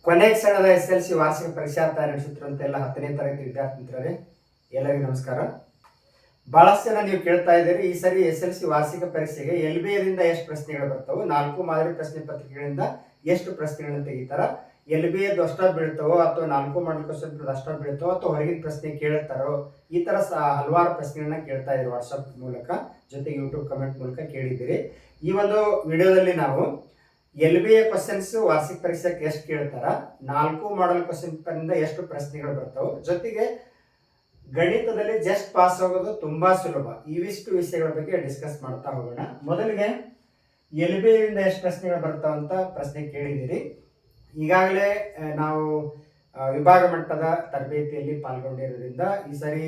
ಕೊನೆಗೆ ಸಣ್ಣದ SLC ವಾರ್ಷಿಕ ಪರೀಕ್ಷಾ ತಯಾರಿ ನಡೆಸುತ್ತಿರುವಂತೆಲ್ಲ 10ನೇ ತರಗತಿ ವಿದ್ಯಾರ್ಥಿ ಮಿತ್ರರೇ, ಎಲ್ಲರಿಗೂ ನಮಸ್ಕಾರ. ಬಹಳಷ್ಟು ಜನ ನೀವು ಕೇಳ್ತಾ ಇದ್ದೀರಿ, ಈ ಸರಿ SLC ವಾರ್ಷಿಕ ಪರೀಕ್ಷೆಗೆ LBAದಿಂದ ಎಷ್ಟು ಪ್ರಶ್ನೆಗಳು ಬರ್ತಾವೆ, 4 ಮಾದರಿ ಪ್ರಶ್ನೆ ಪತ್ರಿಕೆಗಳಿಂದ ಎಷ್ಟು ಪ್ರಶ್ನೆಗಳನ್ನು ತೆಗಿತಾರ, LBAದ್ದು ಅಷ್ಟ ಬೀಳ್ತಾವೋ ಅಥವಾ 4 ಮಾಡಲ್ ಕ್ವಶನ್ ಅಷ್ಟ ಬೀಳ್ತಾವೋ ಅಥವಾ ಹೊರಗಿನ ಪ್ರಶ್ನೆ ಕೇಳ್ತಾರೋ, ಈ ತರ ಹಲವಾರು ಪ್ರಶ್ನೆಗಳನ್ನ ಕೇಳ್ತಾ ಇದ್ದೀರಿ ವಾಟ್ಸಪ್ ಮೂಲಕ, ಜೊತೆಗೆ ಯೂಟ್ಯೂಬ್ ಕಮೆಂಟ್ ಮೂಲಕ ಕೇಳಿದ್ದೀರಿ. ಈ ಒಂದು ವಿಡಿಯೋದಲ್ಲಿ ನಾವು LBA ಕ್ವಶನ್ಸ್ ವಾರ್ಷಿಕ ಪರೀಕ್ಷೆಗೆ ಎಷ್ಟು ಕೇಳ್ತಾರ, 4 ಮಾಡಲ್ ಕ್ವಶನ್ ಪೇಪರ್ನಿಂದ ಎಷ್ಟು ಪ್ರಶ್ನೆಗಳು ಬರ್ತಾವೆ, ಜೊತೆಗೆ ಗಣಿತದಲ್ಲಿ ಜಸ್ಟ್ ಪಾಸ್ ಆಗೋದು ತುಂಬಾ ಸುಲಭ, ಇವಿಷ್ಟು ವಿಷಯಗಳ ಬಗ್ಗೆ ಡಿಸ್ಕಸ್ ಮಾಡ್ತಾ ಹೋಗೋಣ. ಮೊದಲಿಗೆ LBAದಿಂದ ಎಷ್ಟು ಪ್ರಶ್ನೆಗಳು ಬರ್ತಾವಂತ ಪ್ರಶ್ನೆ ಕೇಳಿದ್ದೀರಿ. ಈಗಾಗಲೇ ನಾವು ವಿಭಾಗ ಮಟ್ಟದ ತರಬೇತಿಯಲ್ಲಿ ಪಾಲ್ಗೊಂಡಿರೋದ್ರಿಂದ ಈ ಸರಿ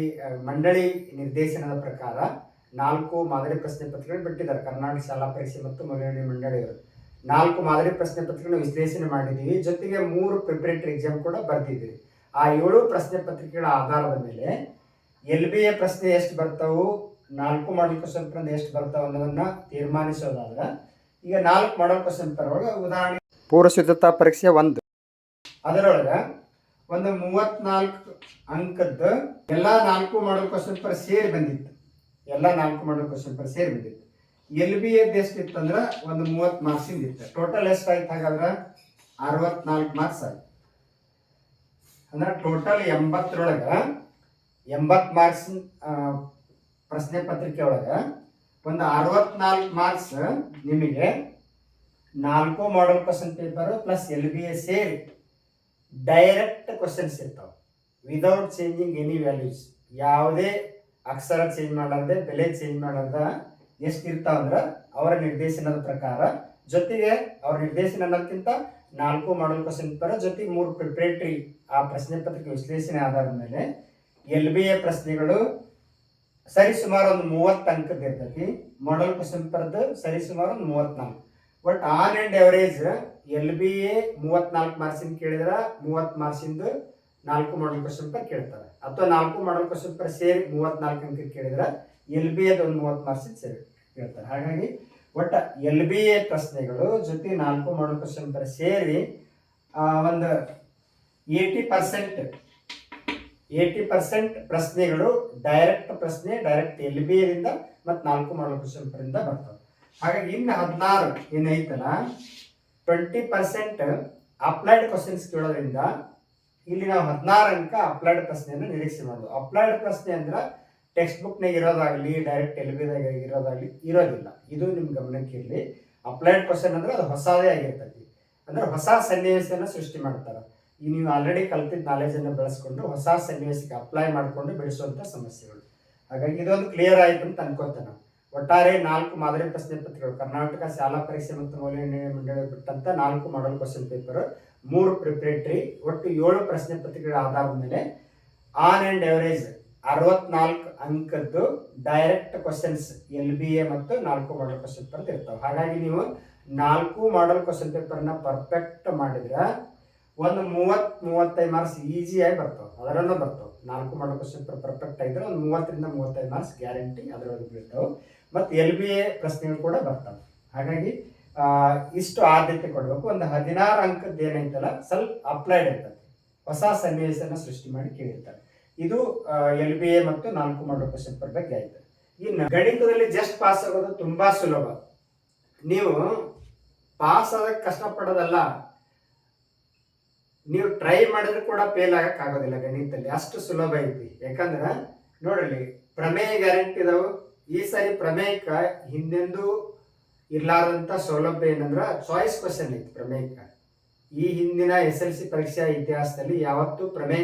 ಮಂಡಳಿ ನಿರ್ದೇಶನದ ಪ್ರಕಾರ 4 ಮಾದರಿ ಪ್ರಶ್ನೆ ಪತ್ರಿಕೆಗಳು ಬಿಟ್ಟಿದ್ದಾರೆ. ಕರ್ನಾಟಕ ಶಾಲಾ ಪರೀಕ್ಷೆ ಮತ್ತು ಮೌಲ್ಯನಿರ್ಣಯ ಮಂಡಳಿಯವರು 4 ಮಾದರಿ ಪ್ರಶ್ನೆ ಪತ್ರಿಕೆಗಳನ್ನು ವಿಶ್ಲೇಷಣೆ ಮಾಡಿದ್ದೀವಿ. ಜೊತೆಗೆ 3 ಪ್ರಿಪರೇಟರಿ ಎಕ್ಸಾಮ್ ಕೂಡ ಬರ್ತಿದ್ದೀವಿ. ಆ 7 ಪ್ರಶ್ನೆ ಪತ್ರಿಕೆಗಳ ಆಧಾರದ ಮೇಲೆ LBA ಪ್ರಶ್ನೆ ಎಷ್ಟು ಬರ್ತಾವು, 4 ಮಾಡಲ್ ಕ್ವಶನ್ ಪೇಪರ್ ಎಷ್ಟು ಬರ್ತಾವ ಅನ್ನೋದನ್ನ ತೀರ್ಮಾನಿಸೋದಾದ್ರೆ, ಈಗ 4 ಮಾಡಲ್ ಕ್ವಶನ್ ಪೇಪರ್ ಒಳಗೆ ಉದಾಹರಣೆ ಪೂರ್ವ ಸಿದ್ಧತಾ ಪರೀಕ್ಷೆ 1, ಅದರೊಳಗೆ ಒಂದು 34 ಅಂಕದ ಎಲ್ಲಾ 4 ಮಾಡಲ್ ಕ್ವಶನ್ ಪೇಪರ್ ಸೇರಿ ಬಂದಿತ್ತು. ಎಲ್ಲ 4 ಮಾಡಲ್ ಕ್ವಶನ್ ಪೇಪರ್ ಸೇರಿ ಬಂದಿತ್ತು. LBA ಎಷ್ಟು ಅಂದ್ರೆ ಒಂದು 30 ಮಾರ್ಕ್ಸ್ ಇತ್ತು. ಟೋಟಲ್ ಎಷ್ಟಾಯ್ತು ಹಾಗಾದ್ರೆ 64 ಮಾರ್ಕ್ಸ್ ಆಯ್ತು. ಅಂದ್ರೆ ಟೋಟಲ್ 80ರೊಳಗ 80 ಮಾರ್ಕ್ಸ್ ಪ್ರಶ್ನೆ ಪತ್ರಿಕೆ ಒಳಗ ಒಂದು 64 ಮಾರ್ಕ್ಸ್ ನಿಮಗೆ 4 model question paper plus LBA ಸೇರಿ ಡೈರೆಕ್ಟ್ ಕ್ವಶನ್ಸ್ ಇರ್ತಾವೆ, ವಿದೌಟ್ ಚೇಂಜಿಂಗ್ ಎನಿ ವ್ಯಾಲ್ಯೂಸ್. ಯಾವುದೇ ಅಕ್ಷರ ಚೇಂಜ್ ಮಾಡಲಾರ್ದೆ, ಬೆಲೆ ಚೇಂಜ್ ಮಾಡಲಾರ್ದ ಎಷ್ಟು ಇರ್ತಾವ ಅಂದ್ರೆ ಅವರ ನಿರ್ದೇಶನದ ಪ್ರಕಾರ, ಜೊತೆಗೆ ಅವ್ರ ನಿರ್ದೇಶನ ಅನ್ನೋದಕ್ಕಿಂತ 4 ಮಾಡಲ್ ಕ್ವಶನ್ ಪೇಪರ್ ಜೊತೆಗೆ 3 ಪ್ರಿಪರೇಟರಿ ಆ ಪ್ರಶ್ನೆ ಪತ್ರಿಕೆ ವಿಶ್ಲೇಷಣೆ ಆಧಾರದ ಮೇಲೆ LBA ಪ್ರಶ್ನೆಗಳು ಸರಿ ಸುಮಾರು ಒಂದು 30 ಅಂಕದ ಇರ್ತೈತಿ. ಮಾಡಲ್ ಕ್ವಶನ್ ಪೇಪರ್ದು ಸರಿ ಸುಮಾರು ಒಂದು 34. But on an average LBA 34 ಮಾರ್ಕ್ಸಿಂದ ಕೇಳಿದ್ರೆ 30 ಮಾರ್ಕ್ಸಿಂದ 4 ಮಾಡಲ್ ಕ್ವಶನ್ ಪೇಪರ್ ಕೇಳ್ತಾರೆ, ಅಥವಾ 4 ಮಾಡಲ್ ಕ್ವಶನ್ ಪೇಪರ್ ಸೇರಿ 34 ಅಂಕ ಕೇಳಿದ್ರೆ LBA ಒಂದು 30 ಮಾರ್ಕ್ಸಿಂದ ಸೇರಿ ಕೇಳ್ತಾರೆ. ಹಾಗಾಗಿ ಒಟ್ಟು LBA ಪ್ರಶ್ನೆಗಳು ಜೊತೆ 4 ಮಾಡಲ್ ಕ್ವಶನ್ ಪೇಪರ್ ಸೇರಿ ಒಂದು 80% ಪ್ರಶ್ನೆಗಳು ಡೈರೆಕ್ಟ್ ಪ್ರಶ್ನೆ, ಡೈರೆಕ್ಟ್ LBAದಿಂದ ಮತ್ತು 4 ಮಾಡಲ್ ಕ್ವಶನ್ ಪೇಪರ್ ಇಂದ ಬರ್ತವೆ. ಹಾಗಾಗಿ ಇನ್ನು 16 ಏನೈತಲ್ಲ 20% ಅಪ್ಲೈಡ್ ಕ್ವಶನ್ಸ್ ಕೇಳೋದ್ರಿಂದ ಇಲ್ಲಿ ನಾವು 16 ಅಂಕ ಅಪ್ಲೈಡ್ ಪ್ರಶ್ನೆಯನ್ನು ನಿರೀಕ್ಷೆ ಮಾಡೋದು. ಅಪ್ಲೈಡ್ ಪ್ರಶ್ನೆ ಅಂದ್ರೆ ಟೆಕ್ಸ್ಟ್ ಬುಕ್ನಾಗ ಇರೋದಾಗಲಿ ಡೈರೆಕ್ಟ್ LBAದಾಗ ಇರೋದಾಗಲಿ ಇರೋದಿಲ್ಲ. ಇದು ನಿಮ್ಮ ಗಮನಕ್ಕೆ ಇರಲಿ. ಅಪ್ಲೈಡ್ ಕ್ವಶನ್ ಅಂದ್ರೆ ಅದು ಹೊಸದೇ ಆಗಿರ್ತೈತಿ, ಅಂದ್ರೆ ಹೊಸ ಸನ್ನಿವೇಶನ ಸೃಷ್ಟಿ ಮಾಡ್ತಾರೆ. ಈ ನೀವು ಆಲ್ರೆಡಿ ಕಲ್ತಿದ್ದ ನಾಲೆಜನ್ನು ಬೆಳೆಸ್ಕೊಂಡು ಹೊಸ ಸನ್ನಿವೇಶಕ್ಕೆ ಅಪ್ಲೈ ಮಾಡಿಕೊಂಡು ಬಿಡಿಸುವಂಥ ಸಮಸ್ಯೆಗಳು. ಹಾಗಾಗಿ ಇದೊಂದು ಕ್ಲಿಯರ್ ಆಯಿತು ಅಂತ ಅನ್ಕೋತೇನೆ. ಒಟ್ಟಾರೆ 4 ಮಾದರಿ ಪ್ರಶ್ನೆ ಪತ್ರಿಕೆಗಳು, ಕರ್ನಾಟಕ ಶಾಲಾ ಪರೀಕ್ಷೆ ಮತ್ತು ಮೌಲ್ಯನಿರ್ಣಯ ಮಂಡಳಿ ಬಿಟ್ಟಂತ 4 ಮಾಡಲ್ ಕ್ವಶನ್ ಪೇಪರ್, 3 ಪ್ರಿಪರೇಟರಿ, ಒಟ್ಟು 7 ಪ್ರಶ್ನೆ ಪತ್ರಿಕೆಗಳ ಆಧಾರದ ಮೇಲೆ ಆನ್ ಅಂಡ್ ಎವರೇಜ್ 64 ಅಂಕದ್ದು ಡೈರೆಕ್ಟ್ ಕ್ವಶನ್ಸ್ LBA ಮತ್ತು 4 ಮಾಡಲ್ ಕ್ವಶನ್ ಪೇಪರ್ ಇರ್ತಾವೆ. ಹಾಗಾಗಿ ನೀವು 4 ಮಾಡಲ್ ಕ್ವಶನ್ ಪೇಪರ್ನ ಪರ್ಫೆಕ್ಟ್ ಮಾಡಿದ್ರೆ ಒಂದು 30-35 ಮಾರ್ಕ್ಸ್ ಈಸಿಯಾಗಿ ಬರ್ತಾವೆ, ಅದರಲ್ಲೂ ಬರ್ತಾವೆ. 4 ಮಾಡಲ್ ಕ್ವಶನ್ ಪೇಪರ್ ಪರ್ಫೆಕ್ಟ್ ಆಗಿದ್ರೆ ಒಂದು 30ರಿಂದ 35 ಮಾರ್ಕ್ಸ್ ಗ್ಯಾರಂಟಿ ಅದರೊಳಗೆ ಬೀಳ್ತಾವೆ. ಮತ್ತು LBA ಪ್ರಶ್ನೆಗಳು ಕೂಡ ಬರ್ತಾವೆ. ಹಾಗಾಗಿ ಇಷ್ಟು ಆದ್ಯತೆ ಕೊಡಬೇಕು. ಒಂದು 16 ಅಂಕದ್ದು ಏನೈತಲ್ಲ ಸ್ವಲ್ಪ ಅಪ್ಲೈಡ್ ಇರ್ತದೆ, ಹೊಸ ಸನ್ನಿವೇಶನ ಸೃಷ್ಟಿ ಮಾಡಿ ಕೇಳಿರ್ತಾರೆ. ಇದು LBA ಮತ್ತು 4 ಮಾಡಲ್ ಕ್ವಶನ್ ಪೇಪರ್ ಬಗ್ಗೆ ಆಯ್ತು. ಇನ್ನು ಗಣಿತದಲ್ಲಿ ಜಸ್ಟ್ ಪಾಸ್ ಆಗೋದು ತುಂಬಾ ಸುಲಭ. ನೀವು ಪಾಸ್ ಆಗೋದಕ್ಕೆ ಕಷ್ಟಪಡೋದಲ್ಲ, ನೀವು ಟ್ರೈ ಮಾಡಿದ್ರೆ ಕೂಡ ಫೇಲ್ ಆಗಕ್ಕೆ ಆಗೋದಿಲ್ಲ. ಗಣಿತದಲ್ಲಿ ಅಷ್ಟು ಸುಲಭ ಐತಿ. ಯಾಕಂದ್ರೆ ನೋಡಲಿ, ಪ್ರಮೇಯ ಗ್ಯಾರಂಟಿ ಇದಾವೆ. ಈ ಸರಿ ಪ್ರಮೇಯಕ್ಕೆ ಹಿಂದೆಂದು ಇರ್ಲಾರ್ದಂತ ಸೌಲಭ್ಯ ಏನಂದ್ರೆ ಚಾಯ್ಸ್ ಕ್ವಶನ್ ಐತಿ ಪ್ರಮೇಯಕ್ಕೆ. ಈ ಹಿಂದಿನ SLC ಪರೀಕ್ಷಾ ಇತಿಹಾಸದಲ್ಲಿ ಯಾವತ್ತೂ ಪ್ರಮೇಯ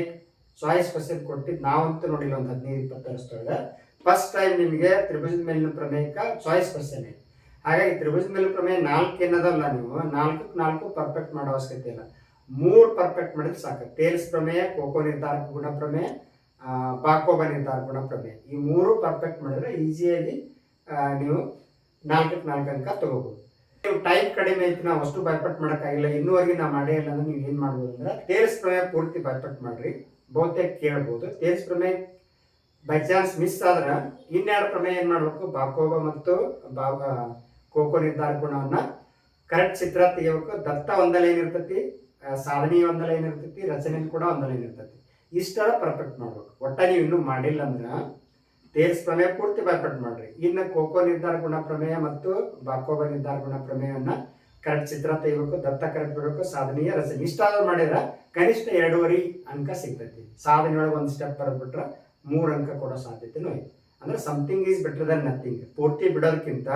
ಚಾಯ್ಸ್ ಕ್ವಶನ್ ಕೊಟ್ಟಿದ್ದು ನಾವಂತೂ ನೋಡಿಲ್ಲ. ಒಂದು 15-20 ವರ್ಷದೊಳಗೆ ಫಸ್ಟ್ ಟೈಮ್ ನಿಮಗೆ ತ್ರಿಭುಜದ ಮೇಲಿನ ಪ್ರಮೇಯಕ್ಕೆ ಚಾಯ್ಸ್ ಕ್ವಶನ್ ಐತಿ. ಹಾಗಾಗಿ ತ್ರಿಭುಜದ ಮೇಲಿನ ಪ್ರಮೇಯ 4 ಏನದಲ್ಲ, ನೀವು 4 ಪರ್ಫೆಕ್ಟ್ ಮಾಡೋ ಅವಶ್ಯಕತೆ ಇಲ್ಲ, 3 ಪರ್ಫೆಕ್ಟ್ ಮಾಡಿದ್ರೆ ಸಾಕು. ತೇಲ್ಸ್ ಪ್ರಮೇಯ, ಕೋಕೋ ನಿರ್ಧಾರಕ ಗುಣ ಪ್ರಮೇಯ, ಬಾಕೋಬ ನಿರ್ಧಾರಕ ಗುಣ ಪ್ರಮೇಯ, ಈ 3 ಪರ್ಫೆಕ್ಟ್ ಮಾಡಿದ್ರೆ ಈಸಿಯಾಗಿ ನೀವು 4 ಅಂಕ ತಗೋಬಹುದು. ನೀವು ಟೈಮ್ ಕಡಿಮೆ ಐತಿ, ನಾವು ಅಷ್ಟು ಬೈಪಟ್ ಮಾಡೋಕ್ಕಾಗಿಲ್ಲ, ಇನ್ನೂವರೆಗೆ ನಾವು ಮಾಡೇ ಇಲ್ಲ ಅಂದ್ರೆ ನೀವು ಏನು ಮಾಡ್ಬೋದು ಅಂದ್ರೆ ತೇಲ್ಸ್ ಪ್ರಮೇಯ ಪೂರ್ತಿ ಬೈಪಟ್ ಮಾಡ್ರಿ, ಬಹುತೇಕ ಕೇಳ್ಬೋದು. ತೇಲ್ಸ್ ಪ್ರಮೇಯ ಬೈ ಚಾನ್ಸ್ ಮಿಸ್ ಆದ್ರೆ ಇನ್ನೆರಡು ಪ್ರಮೇಯ ಏನು ಮಾಡಬೇಕು, ಬಾಕೋಬ ಮತ್ತು ಕೋಕೋ ನಿರ್ಧಾರಕ ಗುಣವನ್ನ ಕರೆಕ್ಟ್ ಚಿತ್ರ ತೆಗಿಬೇಕು. ದತ್ತ ಒಂದಲ್ಲಿ ಏನಿರ್ತೈತಿ ಸಾಧನೆ ಒಂದು ಲೈನ್ ಇರ್ತೈತಿ, ರಚನೆ ಕೂಡ ಒಂದು ಲೈನ್ ಇರ್ತೈತಿ. ಇಷ್ಟರ ಪರ್ಫೆಕ್ಟ್ ಮಾಡ್ಬೇಕು. ಒಟ್ಟ ನೀವು ಇನ್ನೂ ಮಾಡಿಲ್ಲ ಅಂದ್ರೆ ತೇರ್ಸ್ ಪ್ರಮೇಯ ಪೂರ್ತಿ ಪರ್ಫೆಕ್ಟ್ ಮಾಡ್ರಿ. ಇನ್ನು ಕೋಕೋ ನಿರ್ಧಾರ ಗುಣ ಪ್ರಮೇಯ ಮತ್ತು ಬಾಕೋಬ ನಿರ್ಧಾರ ಗುಣ ಪ್ರಮೇಯವನ್ನ ಕರೆಕ್ಟ್ ಚಿತ್ರ ತೆಗಿಬೇಕು, ದತ್ತ ಕರೆಕ್ಟ್ ಬರಬೇಕು, ಸಾಧನೆಯ ರಚನೆ ಇಷ್ಟಾದ್ರೂ ಮಾಡಿದ್ರೆ ಕನಿಷ್ಠ 2.5 ಅಂಕ ಸಿಗ್ತೈತಿ. ಸಾಧನೆಯೊಳಗೆ ಒಂದು ಸ್ಟೆಪ್ ಬರೆದ್ಬಿಟ್ರೆ 3 ಅಂಕ ಕೊಡೋ ಸಾಧ್ಯತೆನೂ ಐತಿ. ಅಂದ್ರೆ something is better than nothing. ಪೂರ್ತಿ ಬಿಡೋದಕ್ಕಿಂತ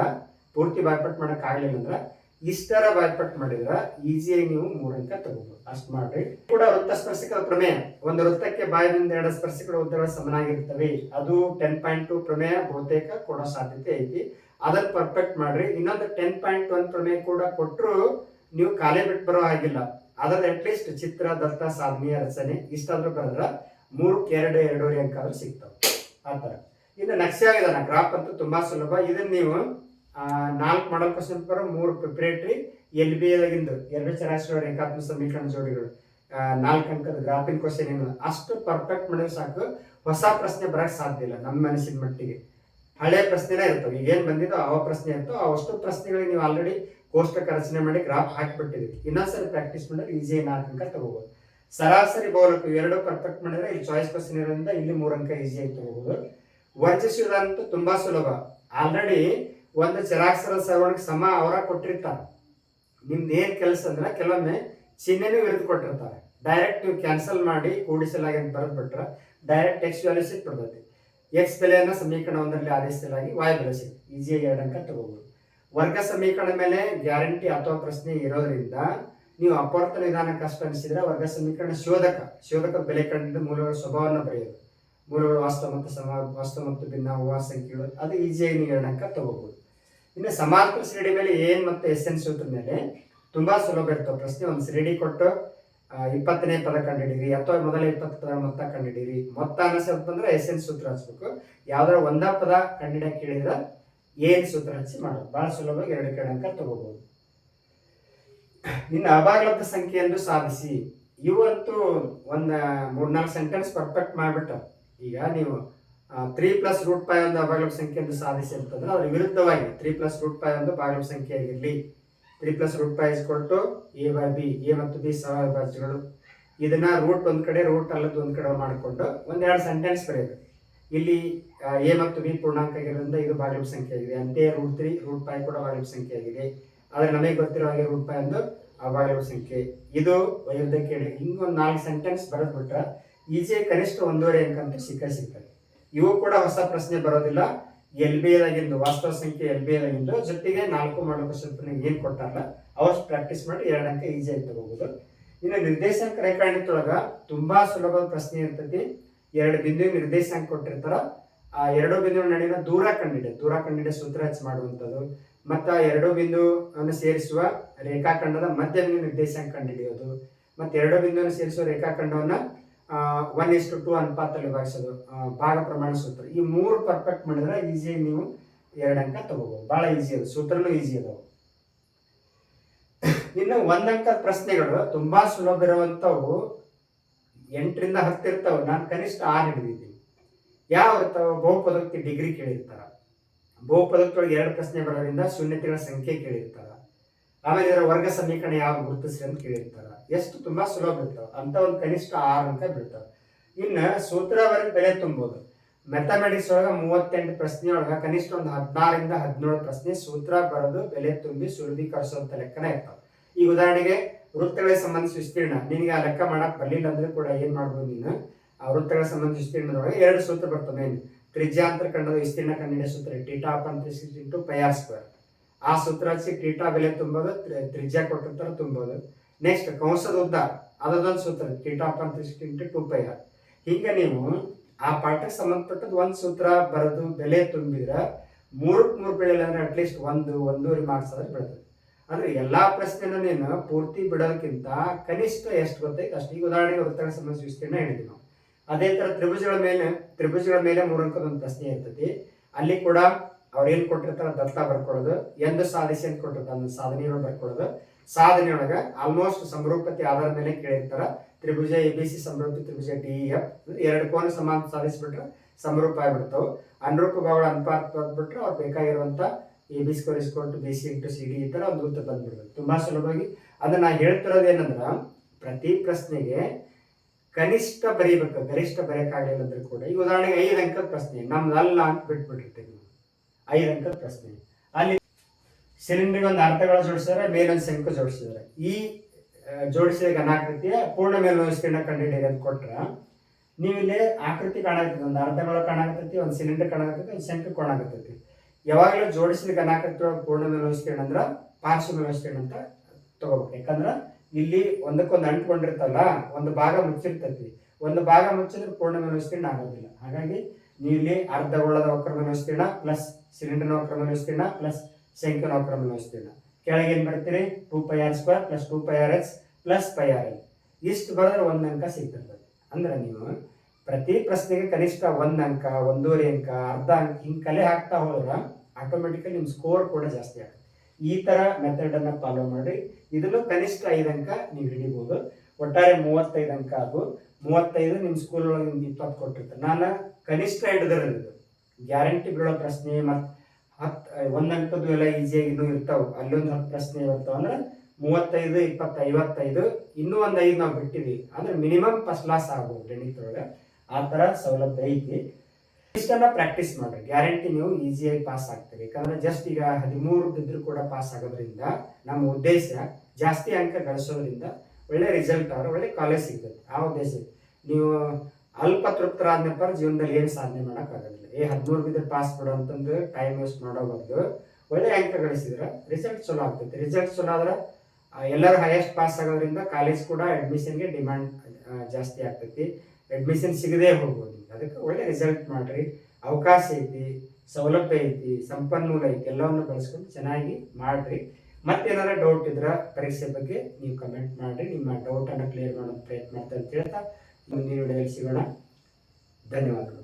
ಪೂರ್ತಿ ಬಾಯ್ಪಟ್ ಮಾಡಕ್ ಆಗ್ಲಿಲ್ಲ ಅಂದ್ರೆ ಇಷ್ಟರ ಬಾಯ್ಪಟ್ ಮಾಡಿದ್ರೆ ಈಸಿಯಾಗಿ ನೀವು 3 ಅಂಕ ತಗೋಬಹುದು. ಅಷ್ಟ್ ಮಾಡ್ರಿ. ಕೂಡ ವೃತ್ತ ಸ್ಪರ್ಶಕದ ಪ್ರಮೇಯ. ಒಂದು ವೃತ್ತಕ್ಕೆ ಬಾಯದಿಂದ 2 ಸ್ಪರ್ಶಕಗಳ ಉದ್ದಗಳು ಸಮನಾಗಿರ್ತವೆ. ಅದು 10.2 ಪ್ರಮೇಯ ಬಹುತೇಕ ಕೊಡೋ ಸಾಧ್ಯತೆ ಐತಿ. ಅದನ್ನ ಪರ್ಫೆಕ್ಟ್ ಮಾಡ್ರಿ. ಇನ್ನೊಂದು 10.1 ಪ್ರಮೇಯ ಕೂಡ ಕೊಟ್ಟರು ನೀವು ಕಾಲೇ ಬಿಟ್ಟು ಬರೋ ಹಾಗಿಲ್ಲ. ಅದ್ರದ್ದು ಅಟ್ಲೀಸ್ಟ್ ಚಿತ್ರ, ದತ್ತ, ಸಾಧನೆಯ ರಚನೆ ಇಷ್ಟಾದ್ರೂ ಬರೆದ್ರ 3ಕ್ಕೆ 2.5 ಅಂಕ ಆದ್ರೂ ಸಿಗ್ತಾವ. ಆ ತರ. ಇನ್ನು ನಕ್ಷೆ ವಿಧಾನ, ಗ್ರಾಫ್ ಅಂತೂ ತುಂಬಾ ಸುಲಭ. ಇದನ್ನ ನೀವು 4 model question paper, 3 preparatory, LB ದಾಗಿಂದು 2 ಚರಾಶಿಗಳ ರೇಖಾತ್ಮಕ ಸಮೀಕರಣ ಜೋಡಿಗಳು, 4 ಅಂಕದ ಗ್ರಾಫಿನ್ ಕ್ವಶನ್ ಏನು ಅಷ್ಟು ಪರ್ಫೆಕ್ಟ್ ಮಾಡಿದ್ರೆ ಸಾಕು. ಹೊಸ ಪ್ರಶ್ನೆ ಬರಕ್ ಸಾಧ್ಯ ಇಲ್ಲ ನಮ್ಮ ಮನಸ್ಸಿನ ಮಟ್ಟಿಗೆ. ಹಳೆ ಪ್ರಶ್ನೆನೇ ಇರ್ತವೆ. ಈಗ ಏನ್ ಬಂದಿದ್ದೋ ಅವ ಪ್ರಶ್ನೆ ಇರ್ತವೆ. ಅವಷ್ಟು ಪ್ರಶ್ನೆಗಳಿಗೆ ನೀವು ಆಲ್ರೆಡಿ ಕೋಷ್ಟಕ ರಚನೆ ಮಾಡಿ ಗ್ರಾಫ್ ಹಾಕಿಬಿಟ್ಟಿದ್ರಿ. ಇನ್ನೊಂದ್ಸರಿ ಪ್ರಾಕ್ಟೀಸ್ ಮಾಡಿದ್ರೆ ಈಸಿಯಾಗಿ 4 ಅಂಕ ತಗೋಬಹುದು. ಸರಾಸರಿ ಬಹುಲಕ 2 ಪರ್ಫೆಕ್ಟ್ ಮಾಡಿದ್ರೆ ಇಲ್ಲಿ ಚಾಯ್ಸ್ ಕ್ವಶನ್ ಇರೋದ್ರಿಂದ ಇಲ್ಲಿ 3 ಅಂಕ ಈಸಿಯಾಗಿ ತಗೋಬಹುದು. ವರ್ಜಿಸುವುದು ಅಂತೂ ತುಂಬಾ ಸುಲಭ. ಆಲ್ರೆಡಿ ಒಂದು ಚರಾಕ್ಷರ ಸರವಣಿಗೆ ಸಮ ಅವರ ಕೊಟ್ಟಿರ್ತಾರೆ. ನಿಮ್ದು ಏನ್ ಕೆಲಸ ಅಂದ್ರೆ ಕೆಲವೊಮ್ಮೆ ಚಿಹ್ನೆನೂ ವಿರುದ್ಧ ಕೊಟ್ಟಿರ್ತಾರೆ. ಡೈರೆಕ್ಟ್ ನೀವು ಕ್ಯಾನ್ಸಲ್ ಮಾಡಿ ಕೂಡಿಸಲಾಗಿ ಅಂತ ಬರೆದ್ಬಿಟ್ರೆ ಡೈರೆಕ್ಟ್ ಎಕ್ಸ್ ವ್ಯಾಲ್ಯೂ ಸಿಕ್ಬಿಡ್ತೈತಿ. ಎಕ್ಸ್ ಬೆಲೆಯನ್ನು ಸಮೀಕರಣ ಒಂದರಲ್ಲಿ ಆದೇಶಿಸಲಾಗಿ ವಾಯ್ ಬೆಲೆ ಸಿಗುತ್ತೆ. ಈಸಿಯಾಗಿ 2 ಅಂಕ ತಗೋಬಹುದು. ವರ್ಗ ಸಮೀಕರಣ ಮೇಲೆ ಗ್ಯಾರಂಟಿ ಅಥವಾ ಪ್ರಶ್ನೆ ಇರೋದ್ರಿಂದ ನೀವು ಅಪವರ್ತನ ವಿಧಾನ ಕಷ್ಟ ಅನಿಸಿದ್ರೆ ವರ್ಗ ಸಮೀಕರಣ ಶೋಧಕ ಬೆಲೆ ಕಂಡು ಮೂಲಗಳ ಸ್ವಭಾವವನ್ನು ಬರೆಯೋದು. ಮೂಲಗಳು ವಾಸ್ತವ ಮತ್ತು ಭಿನ್ನ ಹೂವ ಸಂಖ್ಯೆಗಳು ಅದು ಈಸಿಯಾಗಿ ನೀವು 2 ಅಂಕ ತಗೋಬಹುದು. ಇನ್ನು ಸಮಾಂತರ ಶ್ರೇಣಿ ಮೇಲೆ ಏನ್ ಮತ್ತು SN ಸೂತ್ರ ಮೇಲೆ ತುಂಬಾ ಸುಲಭ ಇರ್ತವೆ ಪ್ರಶ್ನೆ. ಒಂದು ಶ್ರೇಣಿ ಕೊಟ್ಟು 20ನೇ ಪದ ಕಂಡುಹಿಡೀರಿ ಅಥವಾ ಮೊದಲ 20 ಪದ ಮೊತ್ತ ಕಂಡುಹಿಡೀರಿ. ಮೊತ್ತ ಅನ್ನಿಸೋದು ಬಂದ್ರೆ SN ಸೂತ್ರ ಹಚ್ಬೇಕು. ಯಾವ್ದಾರ ಒಂದ ಪದ ಕಂಡುಹಿಡಿಯಕ್ಕೆ ಕೇಳಿದ್ರೆ ಏನ್ ಸೂತ್ರ ಹಚ್ಚಿ ಮಾಡೋದು. ಬಹಳ ಸುಲಭವಾಗಿ 2 ಅಂಕ ತಗೋಬಹುದು. ಇನ್ನು ಅಭಾಗಲಬ್ಧ ಸಂಖ್ಯೆ ಎಂದು ಸಾಧಿಸಿ. ಇವಂತೂ ಒಂದು 3-4 ಸೆಂಟೆನ್ಸ್ ಪರ್ಫೆಕ್ಟ್ ಮಾಡ್ಬಿಟ್ಟು ಈಗ ನೀವು 3 + √π ಒಂದು ಅಭಾಗಲಬ್ಧ ಸಂಖ್ಯೆ ಎಂದು ಸಾಧಿಸಿ ಅಂತಂದ್ರೆ ಅದ್ರ ವಿರುದ್ಧವಾಗಿ 3 + √π ಒಂದು ಭಾಗಲಬ್ಧ ಸಂಖ್ಯೆ ಆಗಿರಲಿ. 3 + √π = a/b. a ಮತ್ತು b ಸಹಅವಿಭಾಜ್ಯಗಳು. ಇದನ್ನ ರೂಟ್ ಒಂದ್ ಕಡೆ, ರೂಟ್ ಅಲ್ಲದ ಒಂದ್ ಕಡೆ ಮಾಡಿಕೊಂಡು 1-2 ಸೆಂಟೆನ್ಸ್ ಬರೆಯೋದು. ಇಲ್ಲಿ a ಮತ್ತು b ಪೂರ್ಣಾಂಕ ಆಗಿರೋದ್ರಿಂದ ಇದು ಭಾಗಲಬ್ಧ ಸಂಖ್ಯೆ ಆಗಿದೆ. ಅಂತೆಯೇ √3 √π ಕೂಡ ಭಾಗಲಬ್ಧ ಸಂಖ್ಯೆ ಆಗಿದೆ. ಆದ್ರೆ ನಮಗೆ ಗೊತ್ತಿರೋ ಹಾಗೆ √π ಒಂದು ಅಭಾಗಲಬ್ಧ ಸಂಖ್ಯೆ. ಇದು ವೈರುಧ್ಯ ಕೇಳಿ ಹಿಂಗೊಂದು 4 ಸೆಂಟೆನ್ಸ್ ಬರೆದ್ಬಿಟ್ರೆ ಈಜಿಯಾಗಿ ಕನಿಷ್ಠ 1.5 ಅಂಕ ಅಂತೂ ಸಿಗ್ತದೆ. ಇವು ಕೂಡ ಹೊಸ ಪ್ರಶ್ನೆ ಬರೋದಿಲ್ಲ. LB ದಾಗಿಂದು ವಾಸ್ತವ ಸಂಖ್ಯೆ LB ದಾಗಿಂದು ಜೊತೆಗೆ 4 ಮಾಡಲ್ ಕ್ವಶನ್ ಏನ್ ಕೊಟ್ಟಾರಲ್ಲ ಅವಷ್ಟು ಪ್ರಾಕ್ಟೀಸ್ ಮಾಡಿ 2 ಅಂಕ ಈಸಿಯಾಗಿ ತಗೋಬಹುದು. ಇನ್ನು ನಿರ್ದೇಶಾಂಕ ರೇಖಾಗಣಿತದೊಳಗ ತುಂಬಾ ಸುಲಭದ ಪ್ರಶ್ನೆ ಇರ್ತೈತಿ. 2 ಬಿಂದು ನಿರ್ದೇಶಾಂಕ ಕೊಟ್ಟಿರ್ತಾರ. ಆ 2 ಬಿಂದುಗಳ ನಡುವಿನ ದೂರ ಕಂಡಿಡೆ ಸೂತ್ರ ಹಚ್ಚಿ ಮಾಡುವಂಥದ್ದು. ಮತ್ತ 2 ಬಿಂದು ಅನ್ನು ಸೇರಿಸುವ ರೇಖಾಖಂಡದ ಮಧ್ಯ ಬಿಂದು ನಿರ್ದೇಶಾಂಕ ಕಂಡುಹಿಡಿಯೋದು. ಮತ್ತೆ 2 ಬಿಂದುವನ್ನು ಸೇರಿಸುವ ರೇಖಾಖಂಡವನ್ನ 1:2 ಅನುಪಾತದಲ್ಲಿ ವಿಭಾಗಿಸೋದು. ಭಾಗ ಪ್ರಮಾಣ ಸೂತ್ರ. ಈ 3 ಪರ್ಫೆಕ್ಟ್ ಮಾಡಿದ್ರೆ ಈಸಿಯಾಗಿ ನೀವು 2 ಅಂಕ ತಗೋಬಹುದು. ಬಹಳ ಈಸಿ ಅದು, ಸೂತ್ರನೂ ಈಸಿ ಅದಾವ. ಇನ್ನು 1 ಅಂಕದ ಪ್ರಶ್ನೆಗಳು ತುಂಬಾ ಸುಲಭ ಇರುವಂತವು 8ರಿಂದ 10 ಇರ್ತಾವ. ನಾನು ಕನಿಷ್ಠ 6 ಹಿಡಿದಿದ್ದೀನಿ. ಯಾವ ಇರ್ತಾವ? ಬಹುಪದಕ್ಕೆ ಡಿಗ್ರಿ ಕೇಳಿರ್ತಾರ. ಬಹುಪದಕ್ಕೆ 2 ಪ್ರಶ್ನೆ ಬರೋದ್ರಿಂದ ಶೂನ್ಯತೆಗಳ ಸಂಖ್ಯೆ ಕೇಳಿರ್ತಾರ. ಆಮೇಲೆ ಇದರ ವರ್ಗ ಸಮೀಕರಣ ಯಾವ ಗುರುತಿಸ್ರಿ ಅಂತ ಕೇಳಿರ್ತಾರ. ಎಷ್ಟು ತುಂಬಾ ಸುಲಭ ಇರ್ತಾವ ಅಂತ ಒಂದು ಕನಿಷ್ಠ 6 ಅಂಕ ಬೀಳ್ತಾವ. ಇನ್ನು ಸೂತ್ರವರೆಗೆ ಬೆಲೆ ತುಂಬೋದು. ಮ್ಯಾಥಮೆಟಿಕ್ಸ್ ಒಳಗ 38 ಪ್ರಶ್ನೆ ಒಳಗ ಕನಿಷ್ಠ ಒಂದು 16ರಿಂದ 17 ಪ್ರಶ್ನೆ ಸೂತ್ರ ಬರೆದು ಬೆಲೆ ತುಂಬಿ ಸುಲಭೀಕರಿಸುವಂತ ಲೆಕ್ಕನ ಇರ್ತಾವ. ಈಗ ಉದಾಹರಣೆಗೆ ವೃತ್ತಗಳಿಗೆ ಸಂಬಂಧಿಸಿದ ವಿಸ್ತೀರ್ಣ ನಿನಗೆ ಆ ಲೆಕ್ಕ ಮಾಡಕ್ ಬರ್ಲಿಲ್ಲ ಅಂದ್ರೆ ಕೂಡ ಏನ್ ಮಾಡ್ಬೋದು, ನೀನು ಆ ವೃತ್ತಗಳ ಸಂಬಂಧಿಸಿದ ವಿಸ್ತೀರ್ಣದೊಳಗೆ 2 ಸೂತ್ರ ಬರ್ತವೆ. ತ್ರಿಜ್ಯಾಂತರ ಖಂಡದ ವಿಸ್ತೀರ್ಣ ಕಂಡುಹಿಡಿಯೋ ಸೂತ್ರ θ/360 πr². ಆ ಸೂತ್ರ ಹಚ್ಚಿ ಥೀಟಾ ಬೆಲೆ ತುಂಬೋದು, ತ್ರಿಜ್ಯ ಕೊಟ್ಟಿರ್ತಾರೆ ತುಂಬೋದು. ನೆಕ್ಸ್ಟ್ ಕಂಸದ ಉದ್ದ ಅದೊಂದು ಸೂತ್ರ θ/360 2πr. ಹೀಗೆ ನೀವು ಆ ಪಾಠಕ್ಕೆ ಸಂಬಂಧಪಟ್ಟದ್ದು ಒಂದು ಸೂತ್ರ ಬರೆದು ಬೆಲೆ ತುಂಬಿದ್ರೆ 3 ಬೆಳೆಯಲ್ಲ ಅಂದ್ರೆ ಅಟ್ಲೀಸ್ಟ್ 1-1.5 ಮಾರ್ಕ್ಸ್ ಆದ್ರೆ ಬೆಳೆತದೆ. ಅಂದ್ರೆ ಎಲ್ಲಾ ಪ್ರಶ್ನೆನ ನೀನು ಪೂರ್ತಿ ಬಿಡೋದಕ್ಕಿಂತ ಕನಿಷ್ಠ ಎಷ್ಟು ಗೊತ್ತೈತೆ ಅಷ್ಟು. ಈಗ ಉದಾಹರಣೆಗೆ ವೃತ್ತಗಳ ಸಂಬಂಧಿಸಿದ ವಿಸ್ತೀರ್ಣ ಹೇಳಿದ್ವಿ ನಾವು. ಅದೇ ತರ ತ್ರಿಭುಜಗಳ ಮೇಲೆ 3 ಅಂಕದ ಒಂದು ಪ್ರಶ್ನೆ ಇರ್ತೈತಿ. ಅಲ್ಲಿ ಕೂಡ ಅವ್ರು ಏನ್ ಕೊಟ್ಟಿರ್ತಾರ ದತ್ತ ಬರ್ಕೊಳ್ಳೋದು. ಎಂದು ಸಾಧಿಸಿ ಅಂತ ಕೊಟ್ಟಿರ್ತಾರ ಅದನ್ನ ಸಾಧನೆಯೊಳಗೆ ಬರ್ಕೊಳ್ಳೋದು. ಸಾಧನೆಯೊಳಗ ಆಲ್ಮೋಸ್ಟ್ ಸಮರೂಪತೆ ಆಧಾರದ ಮೇಲೆ ಕೇಳಿರ್ತಾರ. ತ್ರಿಭುಜ ABC ಸಮರೂಪಿ, ತ್ರಿಭುಜ DEF 2 ಕೋನ ಸಮಾನ ಸಾಧಿಸ್ಬಿಟ್ರೆ ಸಮರೂಪ ಆಗ್ಬಿಡ್ತಾವ. ಅನುರೂಪ ಭಾಗಗಳ ಅನುಪಾತ ಬಂದ್ಬಿಟ್ರೆ ಅವ್ರು ಬೇಕಾಗಿರುವಂತ AB² = BC × CD ಈ ತರ ಒಂದು ಉತ್ತರ ಬಂದ್ಬಿಡ್ತದೆ. ತುಂಬಾ ಸುಲಭವಾಗಿ ಅದನ್ನ ನಾ ಹೇಳ್ತಿರೋದು ಏನಂದ್ರ ಪ್ರತಿ ಪ್ರಶ್ನೆಗೆ ಕನಿಷ್ಠ ಬರೀಬೇಕು, ಗರಿಷ್ಠ ಬರೆಯೋಕ್ಕಾಗಲಿಲ್ಲ ಅಂದ್ರೆ ಕೂಡ. ಈ ಉದಾಹರಣೆಗೆ 5 ಅಂಕದ ಪ್ರಶ್ನೆ ನಮ್ದಲ್ಲ ಅಂತ ಬಿಟ್ಬಿಟ್ಟಿರ್ತೀವಿ. 5 ಅಂಕದ ಪ್ರಶ್ನೆ ಅಲ್ಲಿ ಸಿಲಿಂಡರ್ಗೆ ಒಂದು ಅರ್ಥಗಳ ಜೋಡಿಸಿದ್ರೆ ಮೇಲೊಂದು ಶಂಕು ಜೋಡಿಸಿದ್ರೆ ಈ ಜೋಡಿಸಿದ ಘನಾಕೃತಿಯ ಪೂರ್ಣ ಮೇಲ್ಮೈ ವಿಸ್ತೀರ್ಣ ಕಂಡುಹಿಡಿಯಿರಿ ಅಂತ ಕೊಟ್ರ, ನೀವು ಇಲ್ಲಿ ಆಕೃತಿ ಕಾಣಾಕತ್ತೈತಿ, ಒಂದು ಅರ್ಧಗಳು ಕಾಣಾಕತ್ತೈತಿ, ಒಂದು ಸಿಲಿಂಡರ್ ಕಾಣಾಕತ್ತೈತಿ, ಒಂದು ಶಂಕು ಕಾಣಾಕತ್ತೈತಿ. ಯಾವಾಗಲೂ ಜೋಡಿಸಿದ ಘನಾಕೃತಿ ಒಳಗೆ ಪೂರ್ಣ ಮೇಲ್ಮೈ ವಿಸ್ತೀರ್ಣ ಅಂದ್ರೆ ಪಾರ್ಶ್ವ ಮೇಲ್ಮೈ ವಿಸ್ತೀರ್ಣ ಅಂತ ತಗೋಬೇಕು. ಯಾಕಂದ್ರೆ ಇಲ್ಲಿ ಒಂದಕ್ಕೊಂದು ಅಂಟ್ಕೊಂಡಿರ್ತಲ್ಲ, ಒಂದು ಭಾಗ ಮುಚ್ಚಿರ್ತೈತಿ, ಒಂದು ಭಾಗ ಮುಚ್ಚಿದ್ರೆ ಪೂರ್ಣ ಮೇಲ್ಮೈ ವಿಸ್ತೀರ್ಣ ಆಗೋದಿಲ್ಲ. ಹಾಗಾಗಿ ನೀವು ಇಲ್ಲಿ ಅರ್ಧಗೋಳದ ವಕ್ರ ಮೇಲ್ಮೈ ವಿಸ್ತೀರ್ಣ ಪ್ಲಸ್ ಸಿಲಿಂಡರ್ನ ವಕ್ರ ಮೇಲ್ಮೈ ವಿಸ್ತೀರ್ಣ ಪ್ಲಸ್ ಶಂಕಿನ ವಕ್ರ ಮೇಲ್ಮೈ ವಿಸ್ತೀರ್ಣ ಕೆಳಗೆ ಏನು ಬರ್ತೀರಿ 2πr² plus 2πrh plus πrl ಇಷ್ಟು ಬರೆದ್ರೆ 1 ಅಂಕ ಸಿಗ್ತಿರ್ತದೆ. ಅಂದ್ರೆ ನೀವು ಪ್ರತಿ ಪ್ರಶ್ನೆಗೆ ಕನಿಷ್ಠ 1 ಅಂಕ, 1.5 ಅಂಕ, ಅರ್ಧ ಅಂಕ ಹಿಂಗೆ ಕಲೆ ಹಾಕ್ತಾ ಹೋದ್ರೆ ಆಟೋಮೆಟಿಕಲಿ ನಿಮ್ಮ ಸ್ಕೋರ್ ಕೂಡ ಜಾಸ್ತಿ ಆಗುತ್ತೆ. ಈ ಥರ ಮೆಥಡನ್ನು ಫಾಲೋ ಮಾಡಿ ಇದನ್ನು ಕನಿಷ್ಠ 5 ಅಂಕ ನೀವು ಹಿಡಿಬೋದು. ಒಟ್ಟಾರೆ 35 ಅಂಕ. ಅದು 35 ನಿಮ್ಮ ಸ್ಕೂಲ್ ಒಳಗೆ 20 ಕೊಟ್ಟಿರ್ತಾರೆ. ನಾನು ಕನಿಷ್ಠ ಹಿಡಿದಿರೋದು ಗ್ಯಾರಂಟಿ ಬೀಳೋ ಪ್ರಶ್ನೆ ಮತ್ತು 1 ಅಂಕದ್ದು ಎಲ್ಲ ಈಸಿಯಾಗಿ ಇನ್ನೂ ಇರ್ತಾವೆ, ಅಲ್ಲೊಂದು 10 ಪ್ರಶ್ನೆ ಇರ್ತಾವೆ. ಅಂದ್ರೆ 35, 20, 55 ಇನ್ನೂ ಒಂದು 5 ನಾವು ಬಿಟ್ಟಿದ್ದೀವಿ ಅಂದ್ರೆ ಮಿನಿಮಮ್ ಫಸ್ಟ್ ಕ್ಲಾಸ್ ಆಗ್ಬೋದು ಗಣಿತದೊಳಗೆ. ಆ ಥರ ಸೌಲಭ್ಯ ಐತಿ. ಇಷ್ಟೆಲ್ಲ ಪ್ರಾಕ್ಟೀಸ್ ಮಾಡ್ರಿ, ಗ್ಯಾರಂಟಿ ನೀವು ಈಸಿಯಾಗಿ ಪಾಸ್ ಆಗ್ತೀರಿ. ಯಾಕಂದ್ರೆ ಜಸ್ಟ್ ಈಗ 13 ಬಿದ್ದರೂ ಕೂಡ ಪಾಸ್ ಆಗೋದ್ರಿಂದ ನಮ್ಮ ಉದ್ದೇಶ ಜಾಸ್ತಿ ಅಂಕ ಗಳಿಸೋದ್ರಿಂದ ಒಳ್ಳೆ ರಿಸಲ್ಟ್ ಅವ್ರೆ ಒಳ್ಳೆ ಕಾಲೇಜ್ ಸಿಗ್ತದೆ. ಆ ಉದ್ದೇಶ ನೀವು ಅಲ್ಪ ತೃಪ್ತರಾದ್ನಪ್ಪ ಜೀವನದಲ್ಲಿ ಏನು ಸಾಧನೆ ಮಾಡೋಕ್ಕಾಗೋದಿಲ್ಲ. 13 ಬಿದ್ದರೆ ಪಾಸ್ ಬಿಡೋ ಅಂತಂದು ಟೈಮ್ ವೇಸ್ಟ್ ಮಾಡೋ ಬದಲು ಒಳ್ಳೆ ಅಂಕ ಗಳಿಸಿದ್ರೆ ರಿಸಲ್ಟ್ ಚಲೋ ಆಗ್ತೈತಿ. ರಿಸಲ್ಟ್ ಚಲೋ ಆದ್ರೆ ಎಲ್ಲರೂ ಹೈಯೆಸ್ಟ್ ಪಾಸ್ ಆಗೋದ್ರಿಂದ ಕಾಲೇಜ್ ಕೂಡ ಅಡ್ಮಿಷನ್ಗೆ ಡಿಮ್ಯಾಂಡ್ ಜಾಸ್ತಿ ಆಗ್ತೈತಿ, ಅಡ್ಮಿಷನ್ ಸಿಗದೇ ಹೋಗ್ಬೋದು. ಅದಕ್ಕೆ ಒಳ್ಳೆ ರಿಸಲ್ಟ್ ಮಾಡಿರಿ. ಅವಕಾಶ ಐತಿ, ಸೌಲಭ್ಯ ಐತಿ, ಸಂಪನ್ಮೂಲ ಐತಿ, ಎಲ್ಲವನ್ನು ಬಳಸ್ಕೊಂಡು ಚೆನ್ನಾಗಿ ಮಾಡಿರಿ. ಮತ್ತೇನಾರ ಡೌಟ್ ಇದ್ರೆ ಪರೀಕ್ಷೆ ಬಗ್ಗೆ ನೀವು ಕಮೆಂಟ್ ಮಾಡಿರಿ. ನಿಮ್ಮ ಡೌಟನ್ನು ಕ್ಲಿಯರ್ ಮಾಡೋದು ಪ್ರಯತ್ನ ಮಾಡ್ತಾ ಅಂತ ಹೇಳ್ತಾ ಮುಂದಿನ ವಿಡಿಯೋದಲ್ಲಿ ಸಿಗೋಣ. ಧನ್ಯವಾದಗಳು.